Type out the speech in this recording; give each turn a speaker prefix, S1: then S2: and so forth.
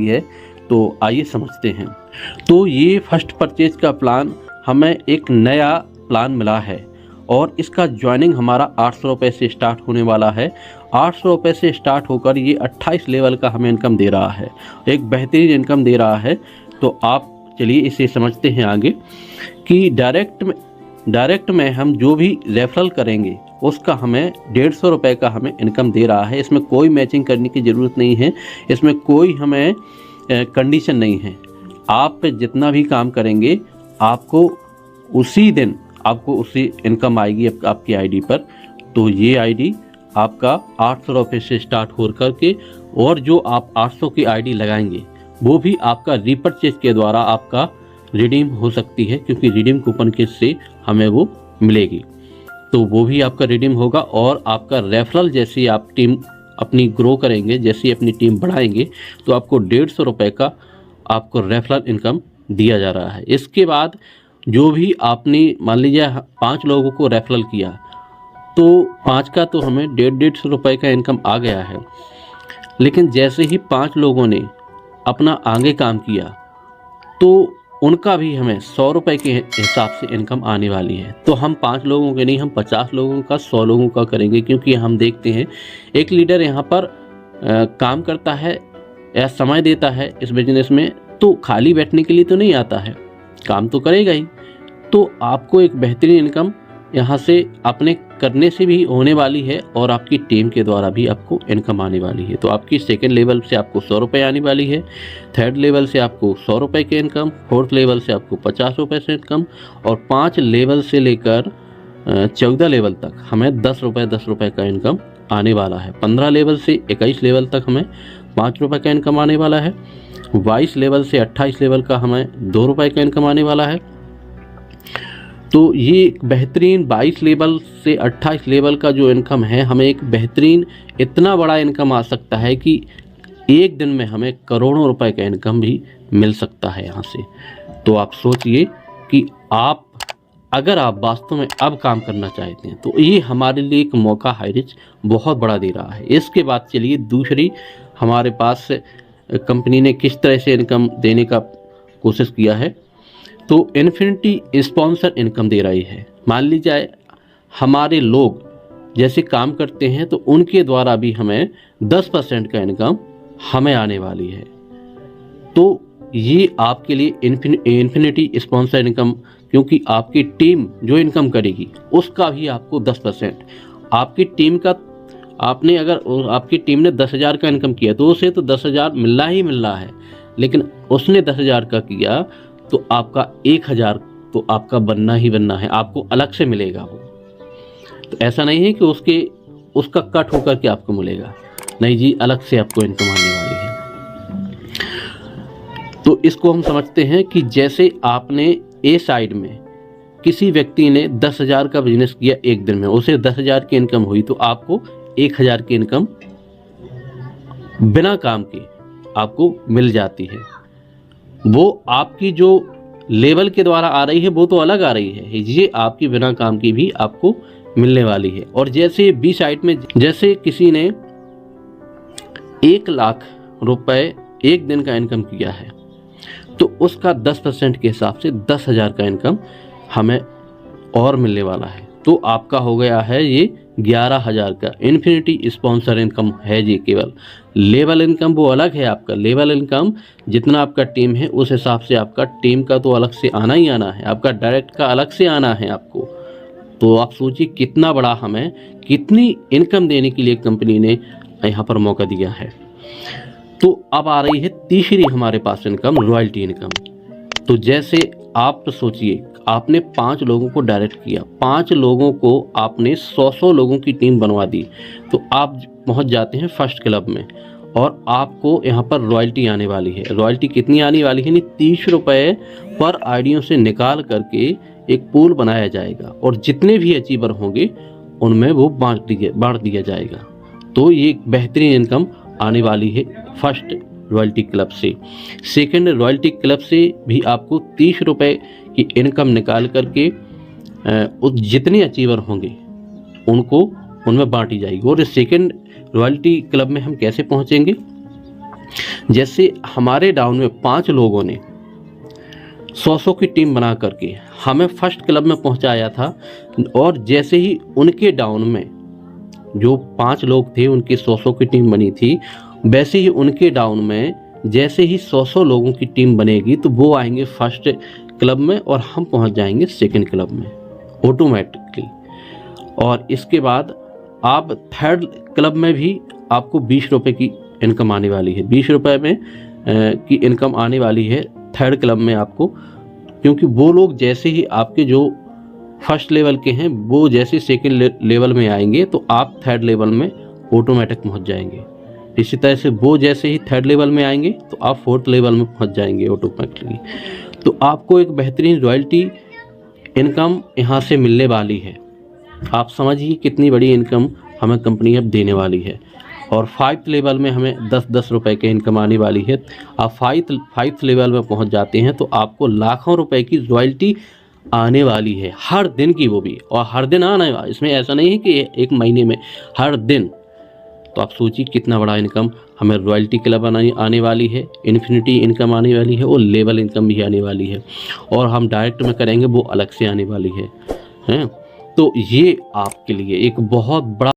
S1: वाली है, तो आइए समझते हैं। तो ये फर्स्ट परचेज का प्लान हमें एक नया प्लान मिला है और इसका ज्वाइनिंग हमारा 800 रुपये से स्टार्ट होने वाला है। 800 रुपये से स्टार्ट होकर ये 28 लेवल का हमें इनकम दे रहा है, एक बेहतरीन इनकम दे रहा है। तो आप चलिए इसे समझते हैं आगे कि डायरेक्ट में हम जो भी रेफरल करेंगे उसका हमें 150 रुपये का हमें इनकम दे रहा है। इसमें कोई मैचिंग करने की ज़रूरत नहीं है, इसमें कोई हमें कंडीशन नहीं है। आप जितना भी काम करेंगे आपको उसी दिन उसी इनकम आएगी आपकी आईडी पर। तो ये आईडी आपका 800 रुपये से स्टार्ट हो करके और जो आप 800 की आईडी लगाएंगे वो भी आपका रीपरचेज के द्वारा आपका रिडीम हो सकती है, क्योंकि रिडीम कूपन के से हमें वो मिलेगी। तो वो भी आपका रिडीम होगा और आपका रेफरल जैसे आप टीम अपनी ग्रो करेंगे, जैसे अपनी टीम बढ़ाएंगे, तो आपको 150 रुपये का आपको रेफरल इनकम दिया जा रहा है। इसके बाद जो भी आपने मान लीजिए 5 लोगों को रेफरल किया तो 5 का तो हमें 150 रुपये का इनकम आ गया है। लेकिन जैसे ही 5 लोगों ने अपना आगे काम किया तो उनका भी हमें 100 रुपये के हिसाब से इनकम आने वाली है। तो हम 5 लोगों के नहीं, हम 50 लोगों का 100 लोगों का करेंगे, क्योंकि हम देखते हैं एक लीडर यहाँ पर काम करता है या समय देता है इस बिजनेस में, तो खाली बैठने के लिए तो नहीं आता है, काम तो करेगा ही। तो आपको एक बेहतरीन इनकम यहाँ से अपने करने से भी होने वाली है और आपकी टीम के द्वारा भी आपको इनकम आने वाली है। तो आपकी सेकंड लेवल से आपको 100 रुपये आने वाली है, थर्ड लेवल से आपको 100 रुपये के इनकम, फोर्थ लेवल से आपको 50 रुपये से इनकम, और 5 लेवल से लेकर 14 लेवल तक हमें 10 रुपये का इनकम आने वाला है। 15 लेवल से 21 लेवल तक हमें 5 रुपये का इनकम आने वाला है। 22 लेवल से 28 लेवल का हमें 2 रुपये का इनकम आने वाला है। तो ये एक बेहतरीन 22 लेवल से 28 लेवल का जो इनकम है, हमें एक बेहतरीन इतना बड़ा इनकम आ सकता है कि एक दिन में हमें करोड़ों रुपए का इनकम भी मिल सकता है यहाँ से। तो आप सोचिए कि अगर आप वास्तव में अब काम करना चाहते हैं तो ये हमारे लिए एक मौका हाईरिच बहुत बड़ा दे रहा है। इसके बाद चलिए दूसरी हमारे पास कंपनी ने किस तरह से इनकम देने का कोशिश किया है। तो इन्फिनिटी स्पॉन्सर इनकम दे रही है। मान लीजिए हमारे लोग जैसे काम करते हैं तो उनके द्वारा भी हमें 10% का इनकम हमें आने वाली है। तो ये आपके लिए इन्फिनिटी स्पॉन्सर इनकम, क्योंकि आपकी टीम जो इनकम करेगी उसका भी आपको 10%, आपकी टीम का अगर आपकी टीम ने 10,000 का इनकम किया तो उसे तो 10,000 मिलना ही मिल रहा है, लेकिन उसने 10,000 का किया तो आपका 1,000 तो आपका बनना ही बनना है, आपको अलग से मिलेगा वो। तो ऐसा नहीं है कि उसका कट होकर के आपको मिलेगा, नहीं जी, अलग से आपको इनकम आने वाली है। तो इसको हम समझते हैं कि जैसे आपने ए साइड में किसी व्यक्ति ने 10,000 का बिजनेस किया एक दिन में, उसे 10,000 की इनकम हुई, तो आपको 1,000 की इनकम बिना काम के आपको मिल जाती है। वो आपकी जो लेवल के द्वारा आ रही है वो तो अलग आ रही है, ये आपकी बिना काम की भी आपको मिलने वाली है। और जैसे बी साइड में जैसे किसी ने 1 लाख रुपए एक दिन का इनकम किया है तो उसका 10% के हिसाब से 10,000 का इनकम हमें और मिलने वाला है। तो आपका हो गया है ये 11,000 का इन्फिनिटी स्पॉन्सर इनकम है। ये केवल लेवल इनकम वो अलग है, आपका लेवल इनकम जितना आपका टीम है उस हिसाब से आपका टीम का तो अलग से आना ही आना है, आपका डायरेक्ट का अलग से आना है आपको। तो आप सोचिए कितना बड़ा हमें कितनी इनकम देने के लिए कंपनी ने यहाँ पर मौका दिया है। तो अब आ रही है तीसरी हमारे पास इनकम, रॉयल्टी इनकम। तो जैसे आप सोचिए आपने 5 लोगों को डायरेक्ट किया, 5 लोगों को आपने 100 लोगों की टीम बनवा दी, तो आप पहुंच जाते हैं फर्स्ट क्लब में और आपको यहाँ पर रॉयल्टी आने वाली है। रॉयल्टी कितनी आने वाली है? 30 रुपये पर आईडियों से निकाल करके एक पूल बनाया जाएगा और जितने भी अचीवर होंगे उनमें वो बांट दिया जाएगा। तो ये एक बेहतरीन इनकम आने वाली है फर्स्ट रॉयल्टी क्लब से। सेकंड रॉयल्टी क्लब से भी आपको 30 रुपये की इनकम निकाल करके जितने अचीवर होंगे उनमें बांटी जाएगी। और सेकंड रॉयल्टी क्लब में हम कैसे पहुंचेंगे? जैसे हमारे डाउन में 5 लोगों ने 100-100 की टीम बना करके हमें फर्स्ट क्लब में पहुंचाया था, और जैसे ही उनके डाउन में जो 5 लोग थे उनकी 100-100 की टीम बनी थी, वैसे ही उनके डाउन में जैसे ही 100-100 लोगों की टीम बनेगी तो वो आएंगे फर्स्ट क्लब में और हम पहुंच जाएंगे सेकंड क्लब में ऑटोमेटिकली। और इसके बाद आप थर्ड क्लब में भी आपको 20 रुपये की इनकम आने वाली है, 20 रुपये में की इनकम आने वाली है थर्ड क्लब में आपको, क्योंकि वो लोग जैसे ही आपके जो फर्स्ट लेवल के हैं वो जैसे सेकंड लेवल में आएंगे तो आप थर्ड लेवल में ऑटोमेटिक पहुंच जाएंगे। इसी तरह से वो जैसे ही थर्ड लेवल में आएंगे तो आप फोर्थ लेवल में पहुंच जाएंगे ऑटोमेटिकली। तो आपको एक बेहतरीन रॉयल्टी इनकम यहाँ से मिलने वाली है। आप समझिए कितनी बड़ी इनकम हमें कंपनी अब देने वाली है। और 5th लेवल में हमें 10-10 रुपए की इनकम आने वाली है। आप 5th लेवल में पहुंच जाते हैं तो आपको लाखों रुपए की रॉयल्टी आने वाली है हर दिन की, वो भी, और हर दिन आने वाला, इसमें ऐसा नहीं है कि एक महीने में, हर दिन। तो आप सोचिए कितना बड़ा इनकम हमें रॉयल्टी क्लब आने वाली है, इन्फिनिटी इनकम आने वाली है और लेवल इनकम भी आने वाली है, और हम डायरेक्ट में करेंगे वो अलग से आने वाली है। तो ये आपके लिए एक बहुत बड़ा